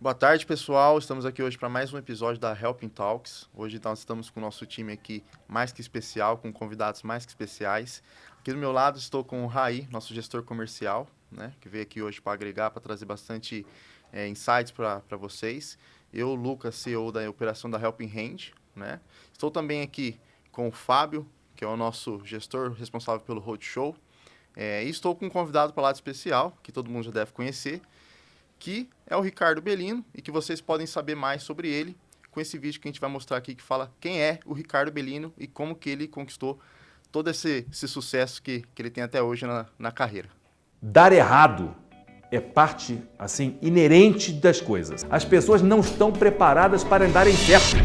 Boa tarde, pessoal. Estamos aqui hoje para mais um episódio da Helping Talks. Hoje nós estamos com o nosso time aqui mais que especial, com convidados mais que especiais. Aqui do meu lado estou com o Raí, nosso gestor comercial, né, que veio aqui hoje para agregar, para trazer bastante insights para vocês. Eu, Lucas, CEO da operação da Helping Hand, né. Estou também aqui com o Fábio, que é o nosso gestor responsável pelo Roadshow. E estou com um convidado para o lado especial, que todo mundo já deve conhecer, que é o Ricardo Bellino, e que vocês podem saber mais sobre ele com esse vídeo que a gente vai mostrar aqui, que fala quem é o Ricardo Bellino e como que ele conquistou todo esse sucesso que ele tem até hoje na carreira. Dar errado é parte, assim, inerente das coisas. As pessoas não estão preparadas para darem certo.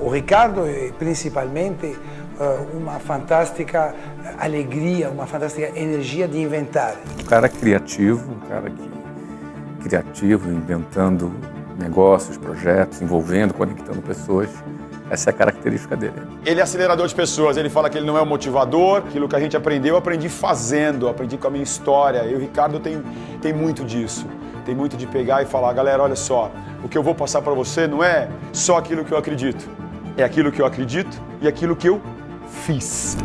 O Ricardo é principalmente uma fantástica alegria, uma fantástica energia de inventar. Um cara criativo, inventando negócios, projetos, envolvendo, conectando pessoas. Essa é a característica dele. Ele é acelerador de pessoas, ele fala que ele não é o motivador. Aquilo que a gente aprendeu, eu aprendi fazendo, aprendi com a minha história. E o Ricardo tem muito disso. Tem muito de pegar e falar, galera, olha só, o que eu vou passar para você não é só aquilo que eu acredito. É aquilo que eu acredito e aquilo que eu fiz.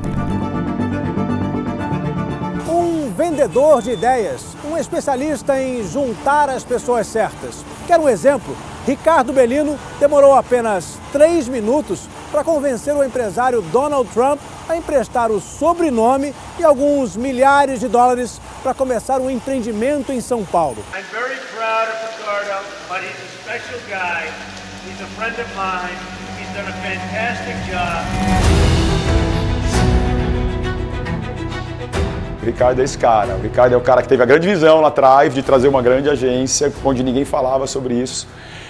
Um vendedor de ideias, um especialista em juntar as pessoas certas. Quer um exemplo? Ricardo Bellino demorou apenas 3 minutos para convencer o empresário Donald Trump a emprestar o sobrenome e alguns milhares de dólares para começar um empreendimento em São Paulo. I'm very proud of Ricardo, but he's a special guy. He's a friend of mine. He's done a fantastic job. O Ricardo é esse cara. O Ricardo é o cara que teve a grande visão lá atrás de trazer uma grande agência onde ninguém falava sobre isso.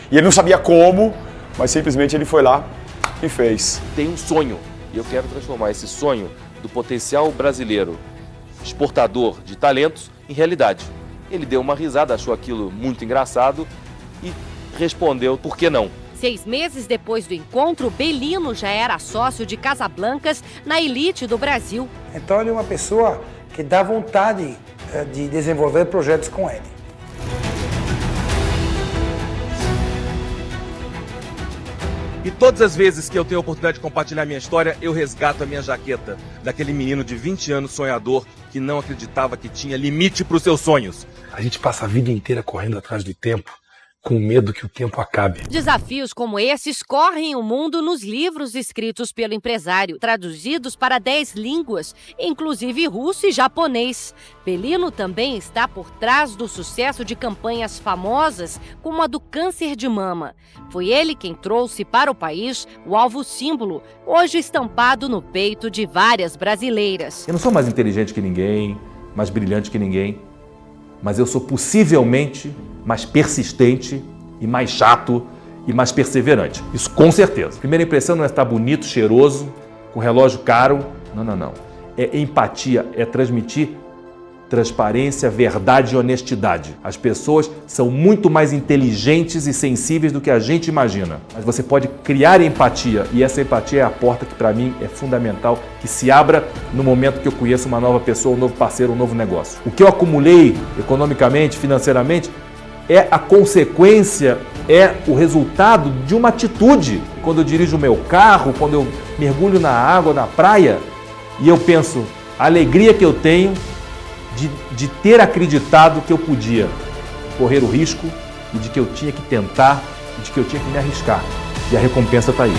E ele não sabia como, mas simplesmente ele foi lá e fez. Tem um sonho e eu quero transformar esse sonho do potencial brasileiro exportador de talentos em realidade. Ele deu uma risada, achou aquilo muito engraçado e respondeu por que não. 6 meses depois do encontro, Bellino já era sócio de Casablancas na elite do Brasil. Então ele é uma pessoa que dá vontade de desenvolver projetos com ele. E todas as vezes que eu tenho a oportunidade de compartilhar minha história, eu resgato a minha jaqueta daquele menino de 20 anos sonhador que não acreditava que tinha limite para os seus sonhos. A gente passa a vida inteira correndo atrás do tempo, com medo que o tempo acabe. Desafios como esses correm o mundo nos livros escritos pelo empresário, traduzidos para 10 línguas, inclusive russo e japonês. Bellino também está por trás do sucesso de campanhas famosas, como a do câncer de mama. Foi ele quem trouxe para o país o alvo símbolo, hoje estampado no peito de várias brasileiras. Eu não sou mais inteligente que ninguém, mais brilhante que ninguém, mas eu sou possivelmente mais persistente e mais chato e mais perseverante. Isso com certeza. Primeira impressão não é estar bonito, cheiroso, com relógio caro. Não. É empatia, é transmitir transparência, verdade e honestidade. As pessoas são muito mais inteligentes e sensíveis do que a gente imagina. Mas você pode criar empatia e essa empatia é a porta que para mim é fundamental que se abra no momento que eu conheço uma nova pessoa, um novo parceiro, um novo negócio. O que eu acumulei economicamente, financeiramente, é a consequência, é o resultado de uma atitude. Quando eu dirijo o meu carro, quando eu mergulho na água, na praia, e eu penso, a alegria que eu tenho de ter acreditado que eu podia correr o risco e de que eu tinha que tentar e de que eu tinha que me arriscar. E a recompensa está aí.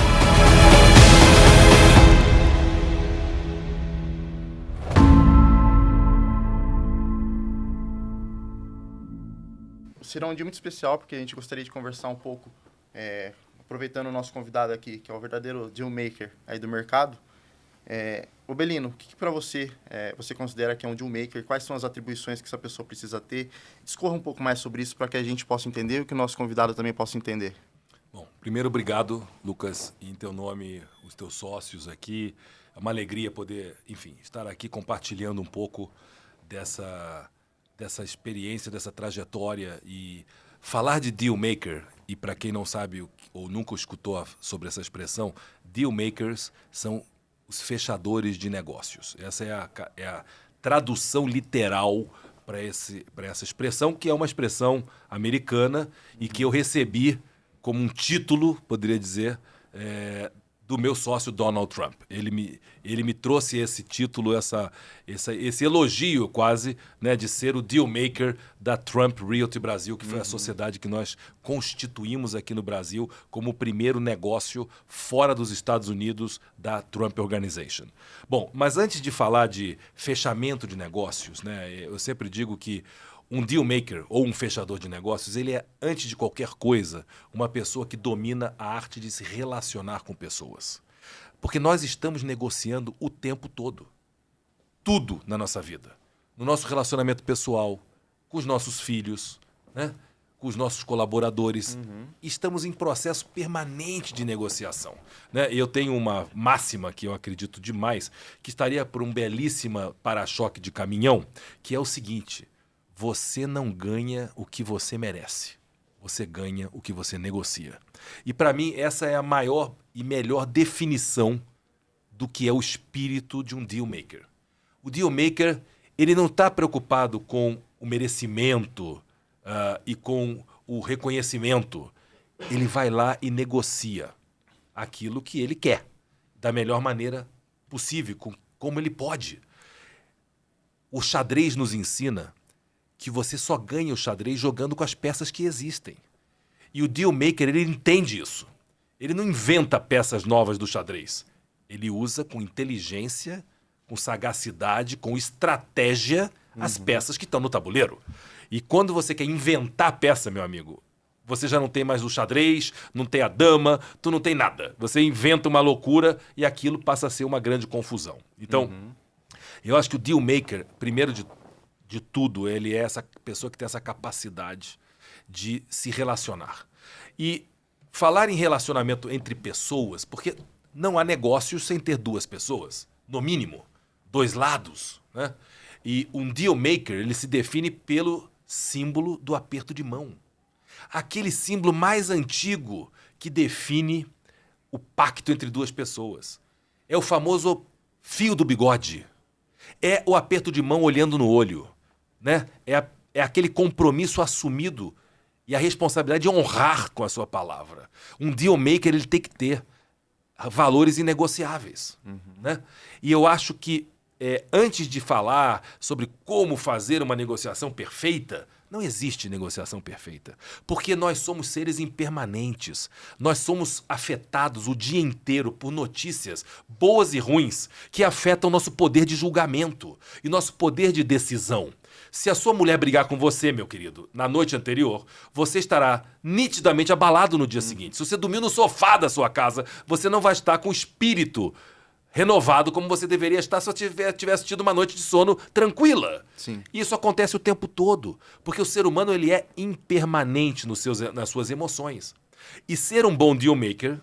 Será um dia muito especial, porque a gente gostaria de conversar um pouco, aproveitando o nosso convidado aqui, que é o verdadeiro deal maker aí do mercado. O Bellino, o que para você você considera que é um deal maker? Quais são as atribuições que essa pessoa precisa ter? Discorra um pouco mais sobre isso para que a gente possa entender e que o nosso convidado também possa entender. Bom, primeiro, obrigado, Lucas, em teu nome, os teus sócios aqui. É uma alegria poder, enfim, estar aqui compartilhando um pouco dessa experiência, dessa trajetória e falar de deal maker. E para quem não sabe ou nunca escutou sobre essa expressão, deal makers são os fechadores de negócios. Essa é a tradução literal para essa expressão, que é uma expressão americana e que eu recebi como um título, poderia dizer, do meu sócio Donald Trump. Ele me trouxe esse título, esse elogio quase, né, de ser o deal maker da Trump Realty Brasil, que foi a sociedade que nós constituímos aqui no Brasil como o primeiro negócio fora dos Estados Unidos da Trump Organization. Bom, mas antes de falar de fechamento de negócios, né, eu sempre digo que um deal maker ou um fechador de negócios, ele é, antes de qualquer coisa, uma pessoa que domina a arte de se relacionar com pessoas. Porque nós estamos negociando o tempo todo. Tudo na nossa vida. No nosso relacionamento pessoal, com os nossos filhos, né? Com os nossos colaboradores. Estamos em processo permanente de negociação. Né? Eu tenho uma máxima que eu acredito demais, que estaria por um belíssimo para-choque de caminhão, que é o seguinte: você não ganha o que você merece. Você ganha o que você negocia. E para mim essa é a maior e melhor definição do que é o espírito de um deal maker. O deal maker, ele não está preocupado com o merecimento e com o reconhecimento. Ele vai lá e negocia aquilo que ele quer, da melhor maneira possível, como ele pode. O xadrez nos ensina que você só ganha o xadrez jogando com as peças que existem. E o deal maker, ele entende isso. Ele não inventa peças novas do xadrez. Ele usa com inteligência, com sagacidade, com estratégia as peças que estão no tabuleiro. E quando você quer inventar peça, meu amigo, você já não tem mais o xadrez, não tem a dama, tu não tem nada. Você inventa uma loucura e aquilo passa a ser uma grande confusão. Então, eu acho que o deal maker, primeiro de tudo, ele é essa pessoa que tem essa capacidade de se relacionar. E falar em relacionamento entre pessoas, porque não há negócios sem ter duas pessoas, no mínimo, dois lados, né? E um deal maker, ele se define pelo símbolo do aperto de mão. Aquele símbolo mais antigo que define o pacto entre duas pessoas. É o famoso fio do bigode. É o aperto de mão olhando no olho. Né? É aquele compromisso assumido e a responsabilidade de honrar com a sua palavra. Um deal maker, ele tem que ter valores inegociáveis. Né? E eu acho que antes de falar sobre como fazer uma negociação perfeita, não existe negociação perfeita, porque nós somos seres impermanentes. Nós somos afetados o dia inteiro por notícias boas e ruins que afetam nosso poder de julgamento e nosso poder de decisão. Se a sua mulher brigar com você, meu querido, na noite anterior, você estará nitidamente abalado no dia seguinte. Se você dormir no sofá da sua casa, você não vai estar com o espírito renovado como você deveria estar se você tivesse tido uma noite de sono tranquila. Sim. E isso acontece o tempo todo, porque o ser humano, ele é impermanente nas suas emoções. E ser um bom deal maker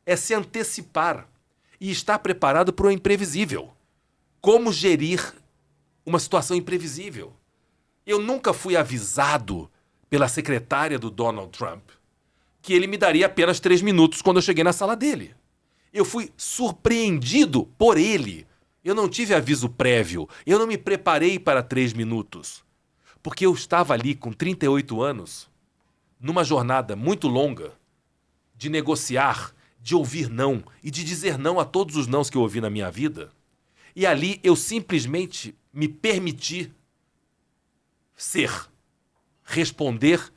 é se antecipar e estar preparado para o imprevisível. Como gerir uma situação imprevisível? Eu nunca fui avisado pela secretária do Donald Trump que ele me daria apenas 3 minutos quando eu cheguei na sala dele. Eu fui surpreendido por ele. Eu não tive aviso prévio. Eu não me preparei para 3 minutos. Porque eu estava ali com 38 anos, numa jornada muito longa, de negociar, de ouvir não e de dizer não a todos os nãos que eu ouvi na minha vida. E ali eu simplesmente me permiti responder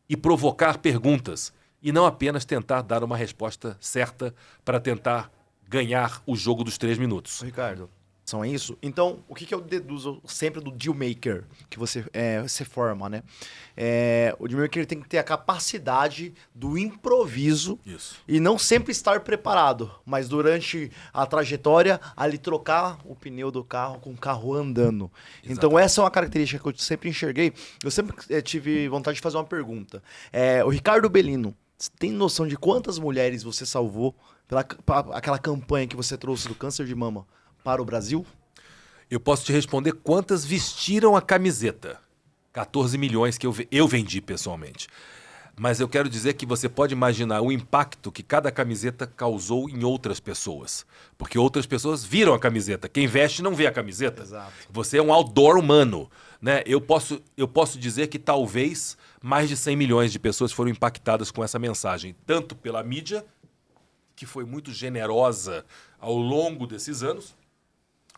e provocar perguntas. E não apenas tentar dar uma resposta certa para tentar ganhar o jogo dos 3 minutos. Ricardo, são isso? Então, o que eu deduzo sempre do deal maker que você forma, né? O deal maker tem que ter a capacidade do improviso. Isso. E não sempre estar preparado, mas durante a trajetória, ali trocar o pneu do carro com o carro andando. Exatamente. Então, essa é uma característica que eu sempre enxerguei. Eu sempre tive vontade de fazer uma pergunta. O Ricardo Bellino, você tem noção de quantas mulheres você salvou pela aquela campanha que você trouxe do câncer de mama para o Brasil? Eu posso te responder quantas vestiram a camiseta. 14 milhões que eu vendi pessoalmente. Mas eu quero dizer que você pode imaginar o impacto que cada camiseta causou em outras pessoas. Porque outras pessoas viram a camiseta. Quem veste não vê a camiseta. Exato. Você é um outdoor humano, né? Eu posso dizer que talvez mais de 100 milhões de pessoas foram impactadas com essa mensagem. Tanto pela mídia, que foi muito generosa ao longo desses anos,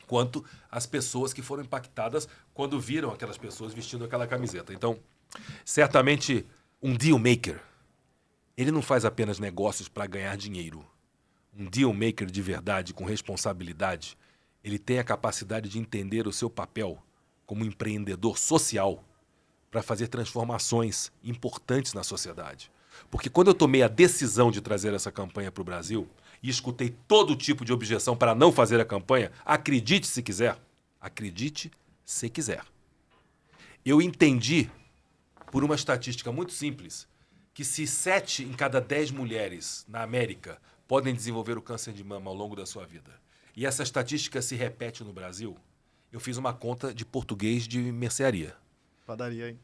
quanto as pessoas que foram impactadas quando viram aquelas pessoas vestindo aquela camiseta. Então, certamente, um deal maker, ele não faz apenas negócios para ganhar dinheiro. Um deal maker de verdade, com responsabilidade, ele tem a capacidade de entender o seu papel como empreendedor social para fazer transformações importantes na sociedade. Porque quando eu tomei a decisão de trazer essa campanha para o Brasil e escutei todo tipo de objeção para não fazer a campanha, acredite se quiser, acredite se quiser. Eu entendi, por uma estatística muito simples, que se 7 em cada 10 mulheres na América podem desenvolver o câncer de mama ao longo da sua vida, e essa estatística se repete no Brasil, eu fiz uma conta de português de mercearia. Padaria, hein?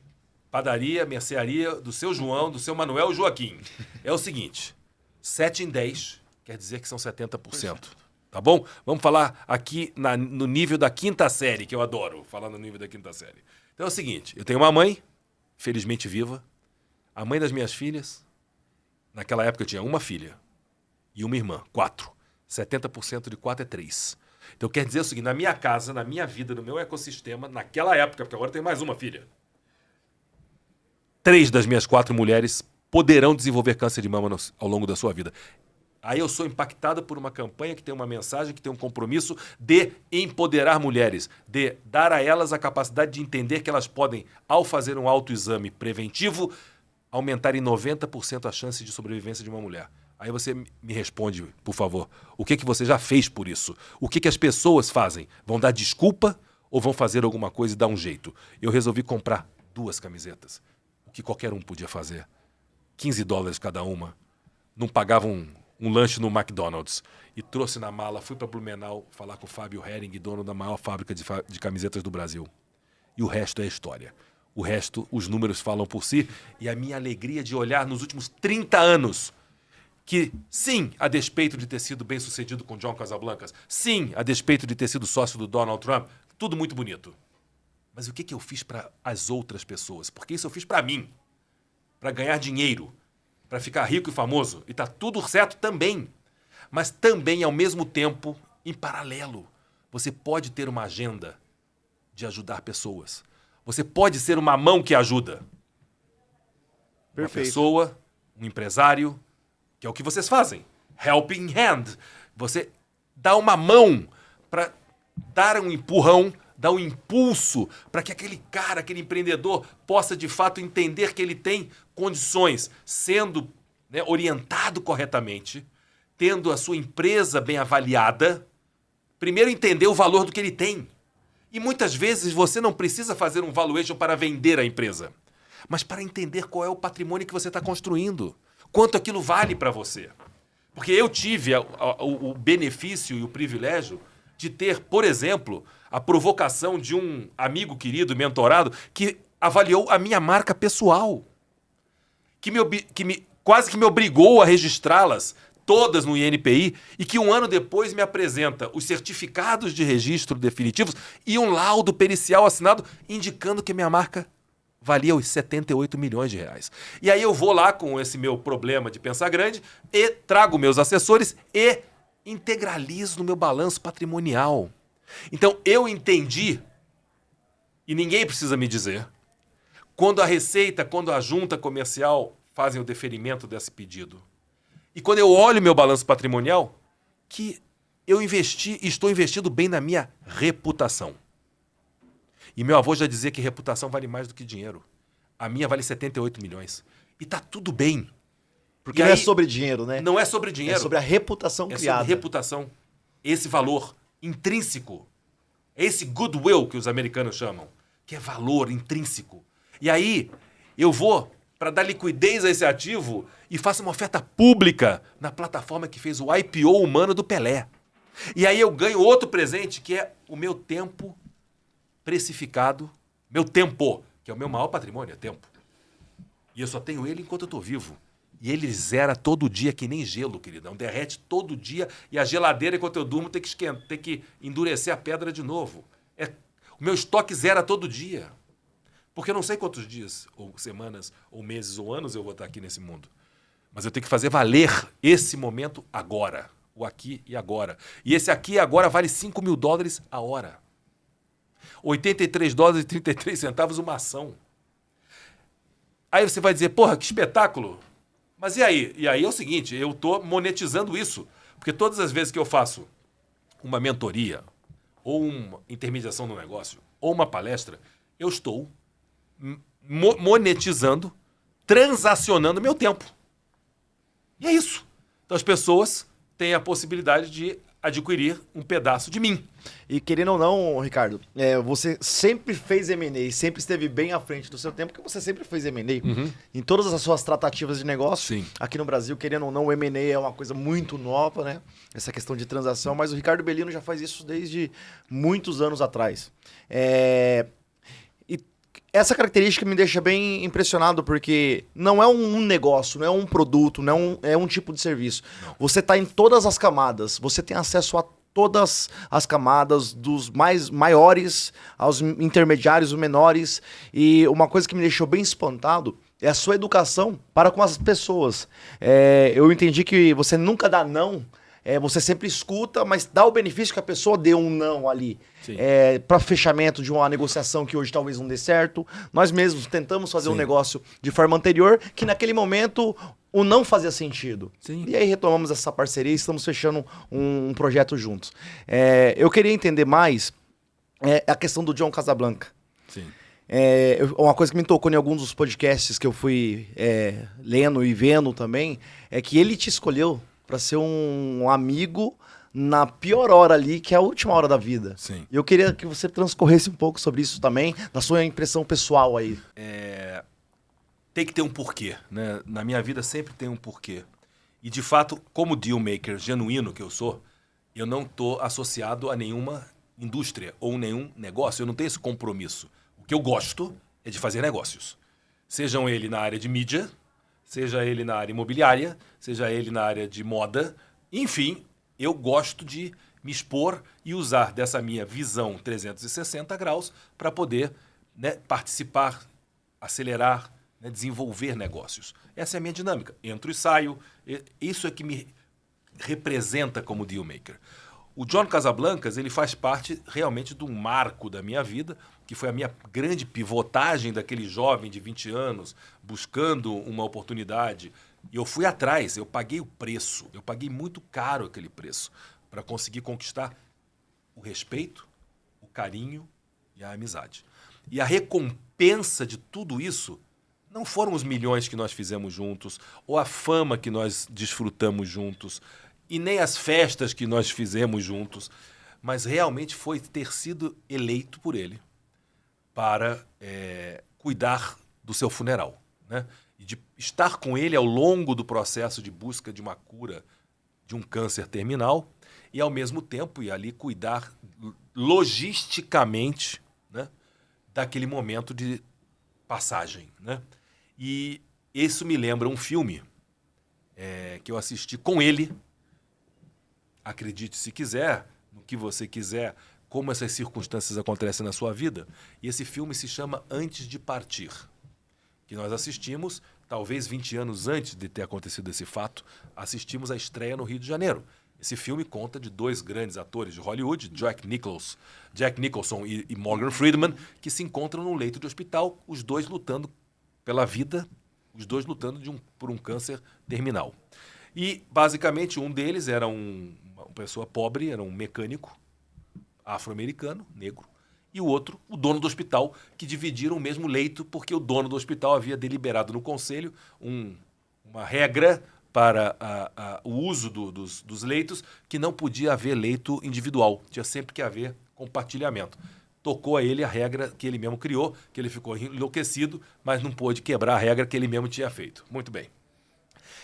Padaria, mercearia do seu João, do seu Manuel Joaquim. É o seguinte, 7 em 10 quer dizer que são 70%. Tá bom? Vamos falar aqui no nível da 5ª série, que eu adoro falar no nível da 5ª série. Então é o seguinte, eu tenho uma mãe, felizmente viva, a mãe das minhas filhas, naquela época eu tinha uma filha e uma irmã, 4. 70% de 4 é 3. Então quer dizer o seguinte, na minha casa, na minha vida, no meu ecossistema, naquela época, porque agora eu tenho mais uma filha, 3 das minhas 4 mulheres poderão desenvolver câncer de mama ao longo da sua vida. Aí eu sou impactado por uma campanha que tem uma mensagem, que tem um compromisso de empoderar mulheres, de dar a elas a capacidade de entender que elas podem, ao fazer um autoexame preventivo, aumentar em 90% a chance de sobrevivência de uma mulher. Aí você me responde, por favor, o que você já fez por isso? O que as pessoas fazem? Vão dar desculpa ou vão fazer alguma coisa e dar um jeito? Eu resolvi comprar 2 camisetas, o que qualquer um podia fazer. $15 cada uma. Não pagava um lanche no McDonald's. E trouxe na mala, fui para Blumenau falar com o Fábio Hering, dono da maior fábrica de camisetas do Brasil. E o resto é história. O resto, os números falam por si. E a minha alegria de olhar nos últimos 30 anos que, sim, a despeito de ter sido bem sucedido com John Casablancas, sim, a despeito de ter sido sócio do Donald Trump, tudo muito bonito. Mas o que eu fiz para as outras pessoas? Porque isso eu fiz para mim, para ganhar dinheiro, para ficar rico e famoso. E tá tudo certo também. Mas também, ao mesmo tempo, em paralelo, você pode ter uma agenda de ajudar pessoas. Você pode ser uma mão que ajuda. Perfeito. Uma pessoa, um empresário, que é o que vocês fazem. Helping hand. Você dá uma mão para dar um empurrão, dar um impulso para que aquele cara, aquele empreendedor possa de fato entender que ele tem condições, sendo, né, orientado corretamente, tendo a sua empresa bem avaliada, primeiro entender o valor do que ele tem. E muitas vezes você não precisa fazer um valuation para vender a empresa, mas para entender qual é o patrimônio que você está construindo, quanto aquilo vale para você. Porque eu tive o benefício e o privilégio de ter, por exemplo, a provocação de um amigo querido, mentorado, que avaliou a minha marca pessoal, quase que me obrigou a registrá-las todas no INPI e que um ano depois me apresenta os certificados de registro definitivos e um laudo pericial assinado indicando que minha marca valia os 78 milhões de reais. E aí eu vou lá com esse meu problema de pensar grande e trago meus assessores e integralizo no meu balanço patrimonial. Então eu entendi, e ninguém precisa me dizer, quando a Receita, quando a junta comercial fazem o deferimento desse pedido. E quando eu olho meu balanço patrimonial, que eu estou investindo bem na minha reputação. E meu avô já dizia que reputação vale mais do que dinheiro. A minha vale 78 milhões. E tá tudo bem. Porque não é sobre dinheiro, né? Não é sobre dinheiro. É sobre a reputação criada. É sobre reputação. Esse valor intrínseco. É esse goodwill que os americanos chamam. Que é valor intrínseco. E aí, eu vou para dar liquidez a esse ativo e faço uma oferta pública na plataforma que fez o IPO humano do Pelé. E aí eu ganho outro presente, que é o meu tempo precificado, meu tempo, que é o meu maior patrimônio, é tempo. E eu só tenho ele enquanto eu tô vivo. E ele zera todo dia que nem gelo, queridão. Derrete todo dia e a geladeira, enquanto eu durmo, tem que endurecer a pedra de novo. O meu estoque zera todo dia. Porque eu não sei quantos dias, ou semanas, ou meses, ou anos eu vou estar aqui nesse mundo. Mas eu tenho que fazer valer esse momento agora. O aqui e agora. E esse aqui e agora vale $5.000 a hora. $83,33 uma ação. Aí você vai dizer, porra, que espetáculo. Mas e aí? E aí é o seguinte, eu estou monetizando isso. Porque todas as vezes que eu faço uma mentoria, ou uma intermediação no negócio, ou uma palestra, eu estou monetizando, transacionando meu tempo. E é isso. Então as pessoas têm a possibilidade de adquirir um pedaço de mim. E querendo ou não, Ricardo, você sempre fez M&A, sempre esteve bem à frente do seu tempo, porque você sempre fez M&A. Uhum. Em todas as suas tratativas de negócio, Sim. aqui no Brasil, querendo ou não, o M&A é uma coisa muito nova, né? Essa questão de transação, mas o Ricardo Bellino já faz isso desde muitos anos atrás. E essa característica me deixa bem impressionado, porque não é um negócio, não é um produto, não é um tipo de serviço. Não. Você está em todas as camadas, você tem acesso a todas as camadas, dos maiores aos intermediários, os menores. E uma coisa que me deixou bem espantado é a sua educação para com as pessoas. Eu entendi que você nunca dá não, você sempre escuta, mas dá o benefício que a pessoa dê um não ali. Para fechamento de uma negociação que hoje talvez não dê certo. Nós mesmos tentamos fazer um negócio de forma anterior, que naquele momento o não fazia sentido. Sim. E aí retomamos essa parceria e estamos fechando um projeto juntos. Eu queria entender mais a questão do John Casablanca. Sim. Uma coisa que me tocou em alguns dos podcasts que eu fui lendo e vendo também, é que ele te escolheu para ser um amigo na pior hora ali, que é a última hora da vida. Sim. E eu queria que você transcorresse um pouco sobre isso também, da sua impressão pessoal aí. Tem que ter um porquê, né? Na minha vida sempre tem um porquê. E, de fato, como dealmaker genuíno que eu sou, eu não estou associado a nenhuma indústria ou nenhum negócio. Eu não tenho esse compromisso. O que eu gosto é de fazer negócios. Sejam ele na área de mídia, seja ele na área imobiliária, seja ele na área de moda, enfim, eu gosto de me expor e usar dessa minha visão 360 graus para poder, né, participar, acelerar, né, desenvolver negócios. Essa é a minha dinâmica. Entro e saio. Isso é que me representa como dealmaker. O John Casablancas, ele faz parte realmente de um marco da minha vida, que foi a minha grande pivotagem daquele jovem de 20 anos, buscando uma oportunidade. E eu fui atrás, eu paguei o preço, eu paguei muito caro aquele preço para conseguir conquistar o respeito, o carinho e a amizade. E a recompensa de tudo isso não foram os milhões que nós fizemos juntos, ou a fama que nós desfrutamos juntos, e nem as festas que nós fizemos juntos, mas realmente foi ter sido eleito por ele para cuidar do seu funeral, né? E de estar com ele ao longo do processo de busca de uma cura de um câncer terminal e, ao mesmo tempo, ir ali cuidar logisticamente, né, daquele momento de passagem, né? E isso me lembra um filme que eu assisti com ele. Acredite se quiser, no que você quiser, como essas circunstâncias acontecem na sua vida. E esse filme se chama Antes de Partir, que nós assistimos, talvez 20 anos antes de ter acontecido esse fato, assistimos à estreia no Rio de Janeiro. Esse filme conta de dois grandes atores de Hollywood, Jack Nicholson e Morgan Freeman, que se encontram num leito de hospital, os dois lutando pela vida, os dois lutando por um câncer terminal. E, basicamente, um deles era uma pessoa pobre, era um mecânico afro-americano, negro, e o outro, o dono do hospital, que dividiram o mesmo leito porque o dono do hospital havia deliberado no conselho uma regra para o uso dos leitos, que não podia haver leito individual, tinha sempre que haver compartilhamento. Tocou a ele a regra que ele mesmo criou, que ele ficou enlouquecido, mas não pôde quebrar a regra que ele mesmo tinha feito. Muito bem.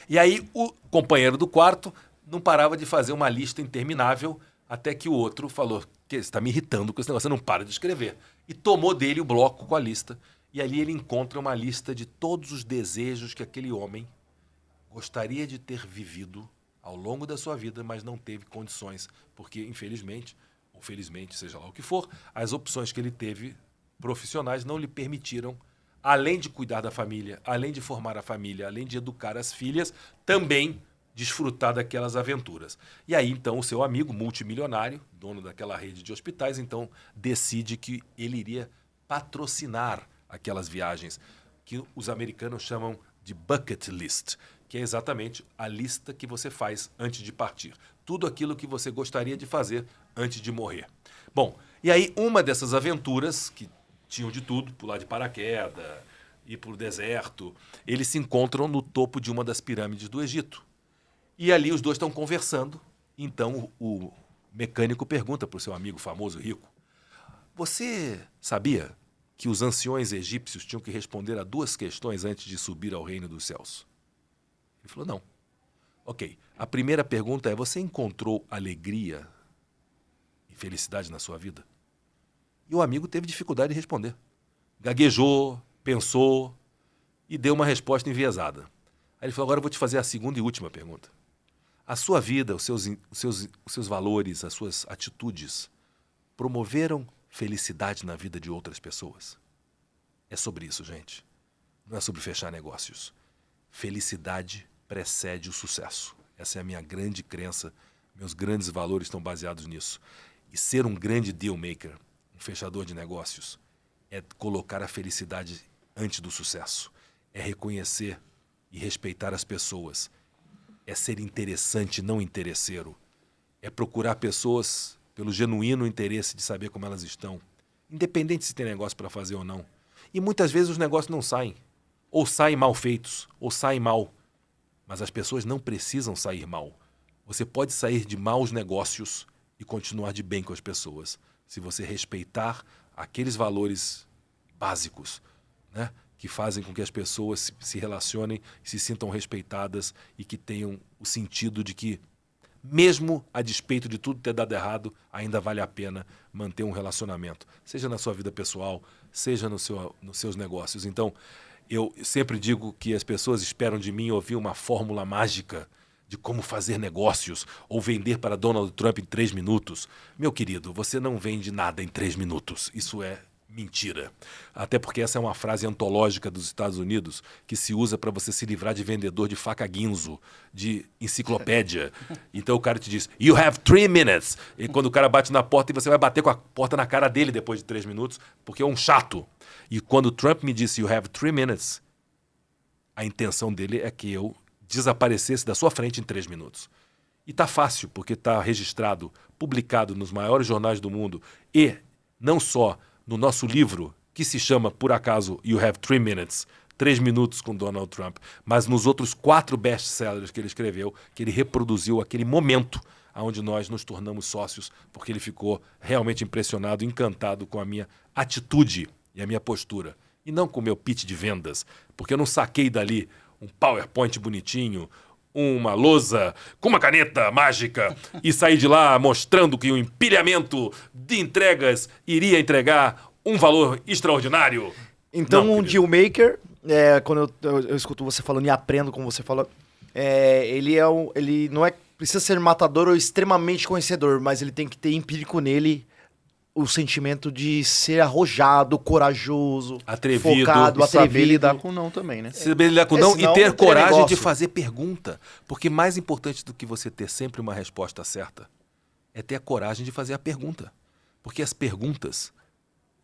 E aí o companheiro do quarto não parava de fazer uma lista interminável, até que o outro falou: você está me irritando com esse negócio, você não para de escrever. E tomou dele o bloco com a lista E ali ele encontra uma lista de todos os desejos que aquele homem gostaria de ter vivido ao longo da sua vida, mas não teve condições, porque infelizmente, ou felizmente, seja lá o que for, as opções que ele teve profissionais não lhe permitiram, além de cuidar da família, além de formar a família, além de educar as filhas, também desfrutar daquelas aventuras. E aí, então, o seu amigo multimilionário, dono daquela rede de hospitais, então decide que ele iria patrocinar aquelas viagens que os americanos chamam de bucket list, que é exatamente a lista que você faz antes de partir. Tudo aquilo que você gostaria de fazer antes de morrer. Bom, e aí uma dessas aventuras, que tinham de tudo, pular de paraquedas, ir para o deserto, eles se encontram no topo de uma das pirâmides do Egito. E ali os dois estão conversando, então o mecânico pergunta para o seu amigo famoso rico: você sabia que os anciões egípcios tinham que responder a 2 questões antes de subir ao reino dos céus? Ele falou, não. Ok, a primeira pergunta é, você encontrou alegria e felicidade na sua vida? E o amigo teve dificuldade de responder. Gaguejou, pensou e deu uma resposta enviesada. Aí ele falou, agora eu vou te fazer a segunda e última pergunta. A sua vida, os seus valores, as suas atitudes promoveram felicidade na vida de outras pessoas? É sobre isso, gente. Não é sobre fechar negócios. Felicidade precede o sucesso. Essa é a minha grande crença. Meus grandes valores estão baseados nisso. E ser um grande deal maker, um fechador de negócios, é colocar a felicidade antes do sucesso. É reconhecer e respeitar as pessoas. É ser interessante, não interesseiro. É procurar pessoas pelo genuíno interesse de saber como elas estão, independente se tem negócio para fazer ou não. E muitas vezes os negócios não saem. Ou saem mal feitos, ou saem mal. Mas as pessoas não precisam sair mal. Você pode sair de maus negócios e continuar de bem com as pessoas, se você respeitar aqueles valores básicos, né, que fazem com que as pessoas se relacionem, se sintam respeitadas e que tenham o sentido de que, mesmo a despeito de tudo ter dado errado, ainda vale a pena manter um relacionamento, seja na sua vida pessoal, seja nos seus negócios. Então, eu sempre digo que as pessoas esperam de mim ouvir uma fórmula mágica de como fazer negócios ou vender para Donald Trump em 3 minutos. Meu querido, você não vende nada em 3 minutos. Isso é mentira. Até porque essa é uma frase antológica dos Estados Unidos que se usa para você se livrar de vendedor de faca guinzo, de enciclopédia. Então o cara te diz, you have 3 minutes. E quando o cara bate na porta, e você vai bater com a porta na cara dele depois de 3 minutos, porque é um chato. E quando o Trump me disse, you have 3 minutes, a intenção dele é que eu desaparecesse da sua frente em 3 minutos. E tá fácil, porque tá registrado, publicado nos maiores jornais do mundo e não só no nosso livro, que se chama, por acaso, You Have 3 Minutes, 3 minutos com Donald Trump, mas nos outros 4 best-sellers que ele escreveu, que ele reproduziu aquele momento onde nós nos tornamos sócios, porque ele ficou realmente impressionado, encantado com a minha atitude e a minha postura. E não com o meu pitch de vendas, porque eu não saquei dali um PowerPoint bonitinho, uma lousa com uma caneta mágica e sair de lá mostrando que o empilhamento de entregas iria entregar um valor extraordinário. Então, não, um deal maker, quando eu escuto você falando e aprendo como você falou, ele não precisa ser matador ou extremamente conhecedor, mas ele tem que ter empírico nele o sentimento de ser arrojado, corajoso, atrevido, focado, saber lidar com não também, né? Saber lidar com não e ter coragem de fazer pergunta. Porque mais importante do que você ter sempre uma resposta certa é ter a coragem de fazer a pergunta. Porque as perguntas,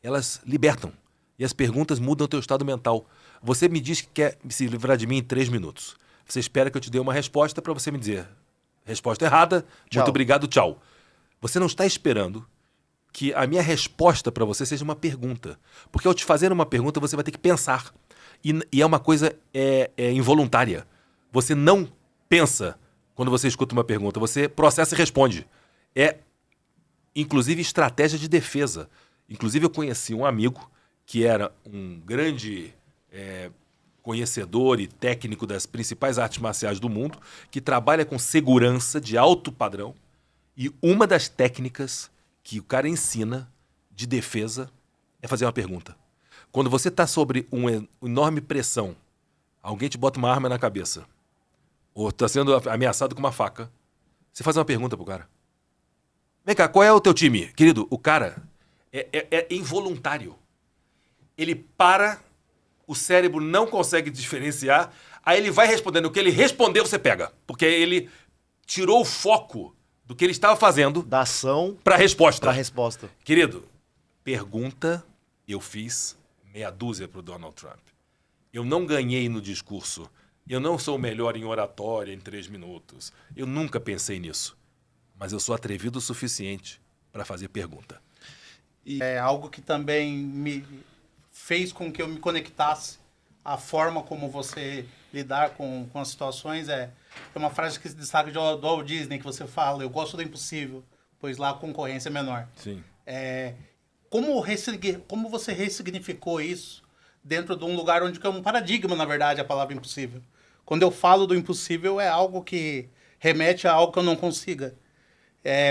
elas libertam. E as perguntas mudam o teu estado mental. Você me diz que quer se livrar de mim em 3 minutos. Você espera que eu te dê uma resposta para você me dizer resposta errada, tchau. Muito obrigado, tchau. Você não está esperando que a minha resposta para você seja uma pergunta. Porque ao te fazer uma pergunta, você vai ter que pensar. E é uma coisa involuntária. Você não pensa quando você escuta uma pergunta. Você processa e responde. É, inclusive, estratégia de defesa. Inclusive, eu conheci um amigo que era um grande conhecedor e técnico das principais artes marciais do mundo, que trabalha com segurança de alto padrão. E uma das técnicas que o cara ensina de defesa é fazer uma pergunta. Quando você está sobre uma enorme pressão, alguém te bota uma arma na cabeça, ou está sendo ameaçado com uma faca, você faz uma pergunta pro cara. Vem cá, qual é o teu time? Querido, o cara é involuntário. Ele para, o cérebro não consegue diferenciar, aí ele vai respondendo. O que ele respondeu, você pega. Porque ele tirou o foco do que ele estava fazendo da ação para a resposta. Para a resposta. Querido, pergunta eu fiz meia dúzia pro Donald Trump. Eu não ganhei no discurso. Eu não sou o melhor em oratória em 3 minutos. Eu nunca pensei nisso. Mas eu sou atrevido o suficiente para fazer pergunta. É algo que também me fez com que eu me conectasse à forma como você lidar com as situações. É uma frase que se destaca do Walt Disney, que você fala: eu gosto do impossível, pois lá a concorrência é menor. Sim. Como você ressignificou isso dentro de um lugar onde é um paradigma, na verdade, a palavra impossível? Quando eu falo do impossível, é algo que remete a algo que eu não consiga.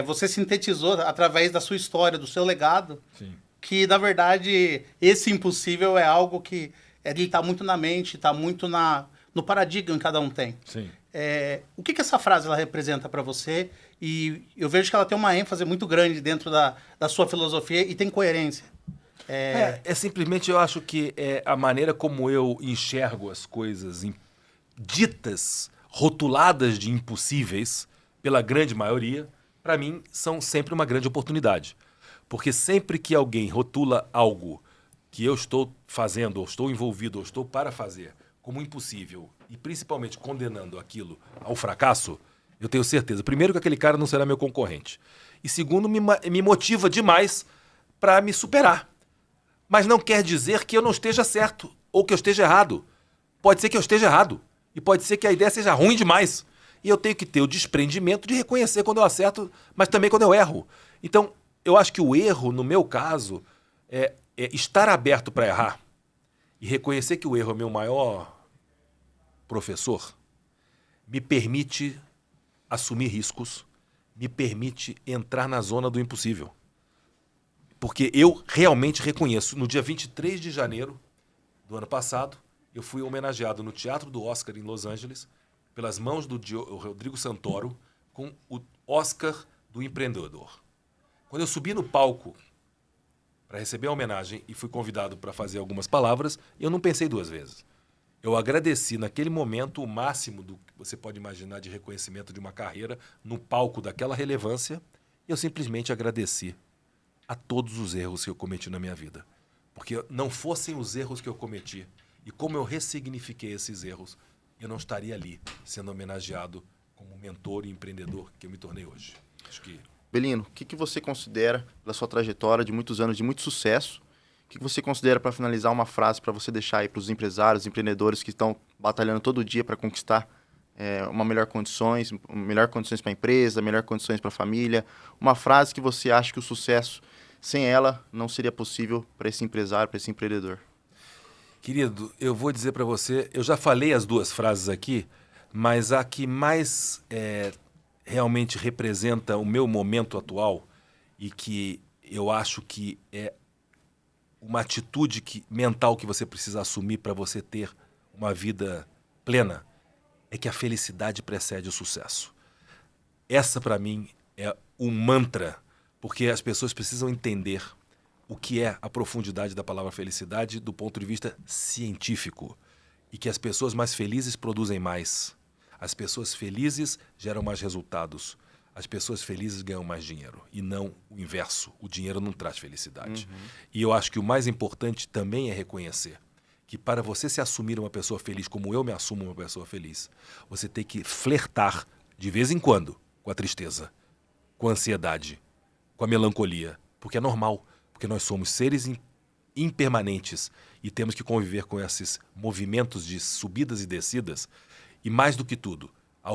Você sintetizou através da sua história, do seu legado, Sim. que, na verdade, esse impossível é algo que ele está muito na mente, está muito no paradigma que cada um tem. Sim. O que essa frase ela representa para você? E eu vejo que ela tem uma ênfase muito grande dentro da sua filosofia e tem coerência. Simplesmente, eu acho que a maneira como eu enxergo as coisas ditas, rotuladas de impossíveis, pela grande maioria, para mim, são sempre uma grande oportunidade. Porque sempre que alguém rotula algo que eu estou fazendo, ou estou envolvido, ou estou para fazer, como impossível, e principalmente condenando aquilo ao fracasso, eu tenho certeza, primeiro, que aquele cara não será meu concorrente. E segundo, me motiva demais para me superar. Mas não quer dizer que eu não esteja certo, ou que eu esteja errado. Pode ser que eu esteja errado. E pode ser que a ideia seja ruim demais. E eu tenho que ter o desprendimento de reconhecer quando eu acerto, mas também quando eu erro. Então, eu acho que o erro, no meu caso, é estar aberto para errar e reconhecer que o erro é meu maior professor, me permite assumir riscos, me permite entrar na zona do impossível. Porque eu realmente reconheço, no dia 23 de janeiro do ano passado, eu fui homenageado no Teatro do Oscar, em Los Angeles, pelas mãos do Rodrigo Santoro, com o Oscar do Empreendedor. Quando eu subi no palco para receber a homenagem e fui convidado para fazer algumas palavras, eu não pensei 2 vezes. Eu agradeci naquele momento o máximo do que você pode imaginar de reconhecimento de uma carreira no palco daquela relevância, e eu simplesmente agradeci a todos os erros que eu cometi na minha vida. Porque não fossem os erros que eu cometi e como eu ressignifiquei esses erros, eu não estaria ali sendo homenageado como mentor e empreendedor que eu me tornei hoje. Acho que... Belino, o que você considera, pela sua trajetória de muitos anos de muito sucesso, o que você considera, para finalizar, uma frase para você deixar aí para os empresários, empreendedores que estão batalhando todo dia para conquistar melhor condições para a empresa, melhor condições para a família, uma frase que você acha que o sucesso, sem ela, não seria possível para esse empresário, para esse empreendedor? Querido, eu vou dizer para você, eu já falei as 2 frases aqui, mas a que mais realmente representa o meu momento atual e que eu acho que é uma atitude mental que você precisa assumir para você ter uma vida plena, é que a felicidade precede o sucesso. Essa, para mim, é um mantra, porque as pessoas precisam entender o que é a profundidade da palavra felicidade do ponto de vista científico. E que as pessoas mais felizes produzem mais. As pessoas felizes geram mais resultados. As pessoas felizes ganham mais dinheiro. E não o inverso. O dinheiro não traz felicidade. E eu acho que o mais importante também é reconhecer que para você se assumir uma pessoa feliz como eu me assumo uma pessoa feliz, você tem que flertar de vez em quando com a tristeza, com a ansiedade, com a melancolia. Porque é normal. Porque nós somos seres impermanentes e temos que conviver com esses movimentos de subidas e descidas. E mais do que tudo,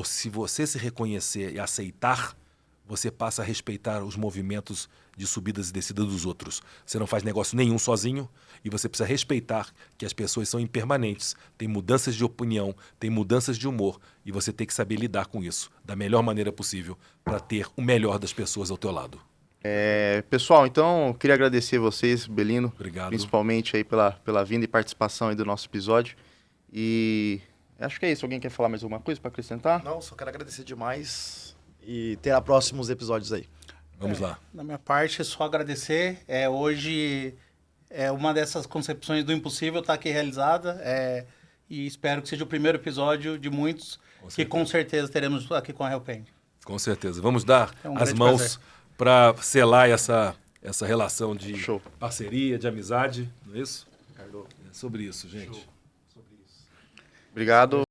se você se reconhecer e aceitar, você passa a respeitar os movimentos de subidas e descidas dos outros. Você não faz negócio nenhum sozinho e você precisa respeitar que as pessoas são impermanentes, tem mudanças de opinião, tem mudanças de humor e você tem que saber lidar com isso da melhor maneira possível para ter o melhor das pessoas ao teu lado. Pessoal, então, queria agradecer vocês, Belino. Obrigado. Principalmente aí pela vinda e participação aí do nosso episódio. E acho que é isso. Alguém quer falar mais alguma coisa para acrescentar? Não, só quero agradecer demais e terá próximos episódios aí. Vamos lá. Da minha parte, só agradecer. Hoje é uma dessas concepções do impossível estar aqui realizada. E espero que seja o primeiro episódio de muitos que com certeza teremos aqui com a Helpend. Com certeza. Vamos dar as grande mãos prazer. para selar essa relação de parceria, de amizade, não é isso? É sobre isso, gente. Obrigado.